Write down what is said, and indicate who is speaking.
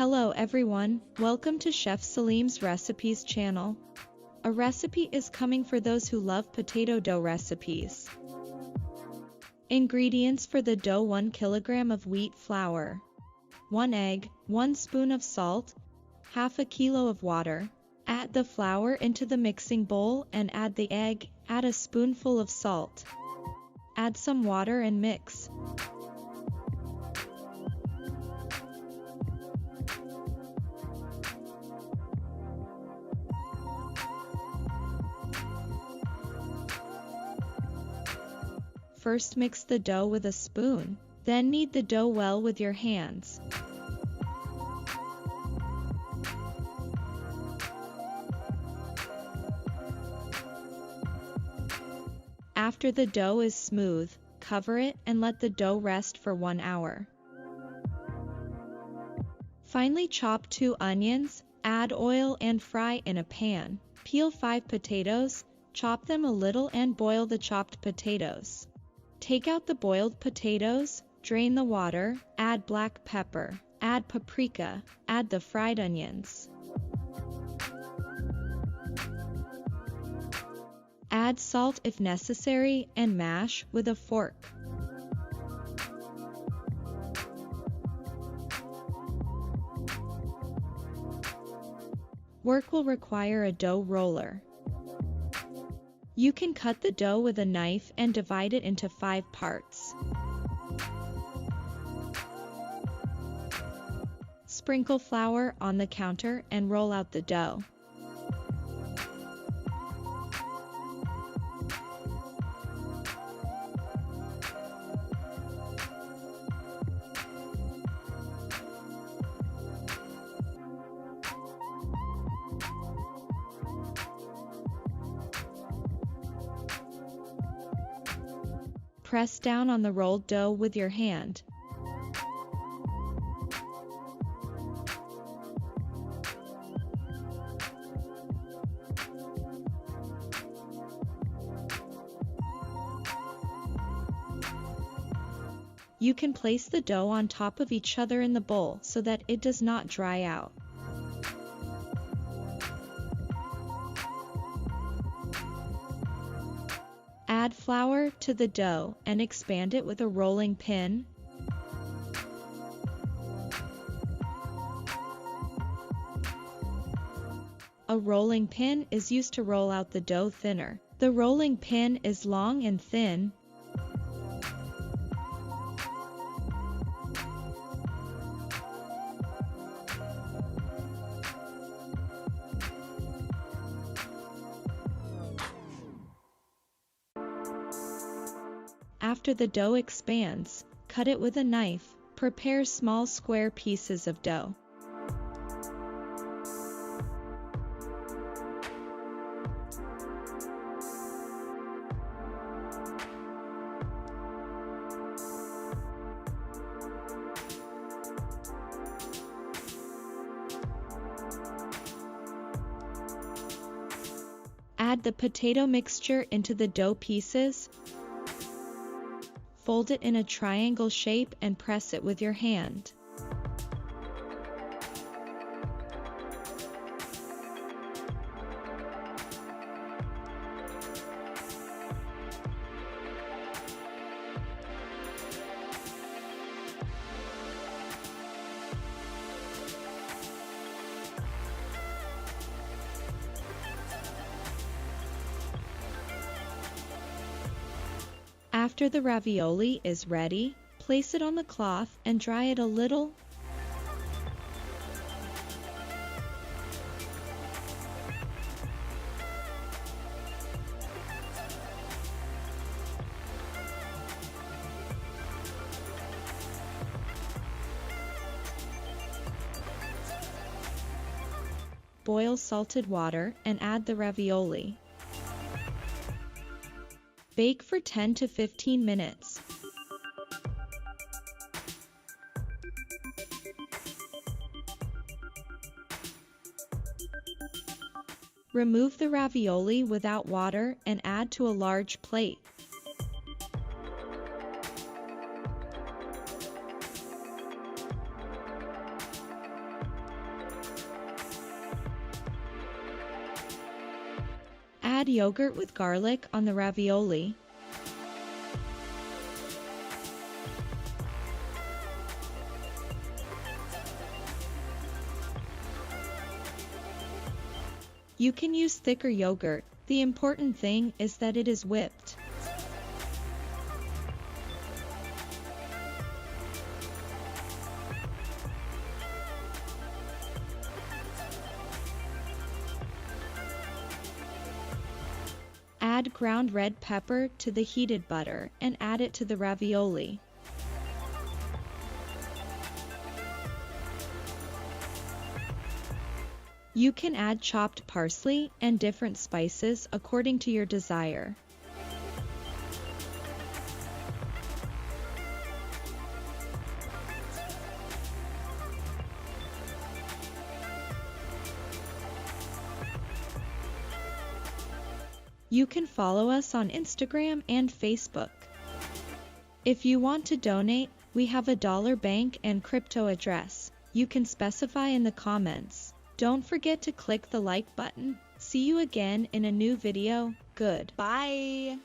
Speaker 1: Hello everyone, welcome to Chef Salim's Recipes channel. A recipe is coming for those who love potato dough recipes. Ingredients for the dough: 1 kilogram of wheat flour, 1 egg, 1 spoon of salt, half a kilo of water. Add the flour into the mixing bowl and add the egg, add a spoonful of salt. Add some water and mix. First mix the dough with a spoon, then knead the dough well with your hands. After the dough is smooth, cover it and let the dough rest for 1 hour. Finely chop 2 onions, add oil and fry in a pan. Peel 5 potatoes, chop them a little and boil the chopped potatoes. Take out the boiled potatoes, drain the water, add black pepper, add paprika, add the fried onions. Add salt if necessary and mash with a fork. Work will require a dough roller. You can cut the dough with a knife and divide it into 5 parts. Sprinkle flour on the counter and roll out the dough. Press down on the rolled dough with your hand. You can place the dough on top of each other in the bowl so that it does not dry out. Add flour to the dough and expand it with a rolling pin. A rolling pin is used to roll out the dough thinner. The rolling pin is long and thin. After the dough expands, cut it with a knife. Prepare small square pieces of dough. Add the potato mixture into the dough pieces. Fold it in a triangle shape and press it with your hand. After the ravioli is ready, place it on the cloth and dry it a little. Boil salted water and add the ravioli. Bake for 10 to 15 minutes. Remove the ravioli without water and add to a large plate. Add yogurt with garlic on the ravioli. You can use thicker yogurt. The important thing is that it is whipped. Add ground red pepper to the heated butter and add it to the ravioli. You can add chopped parsley and different spices according to your desire. You can follow us on Instagram and Facebook. If you want to donate, we have a dollar bank and crypto address. You can specify in the comments. Don't forget to click the like button. See you again in a new video. Goodbye.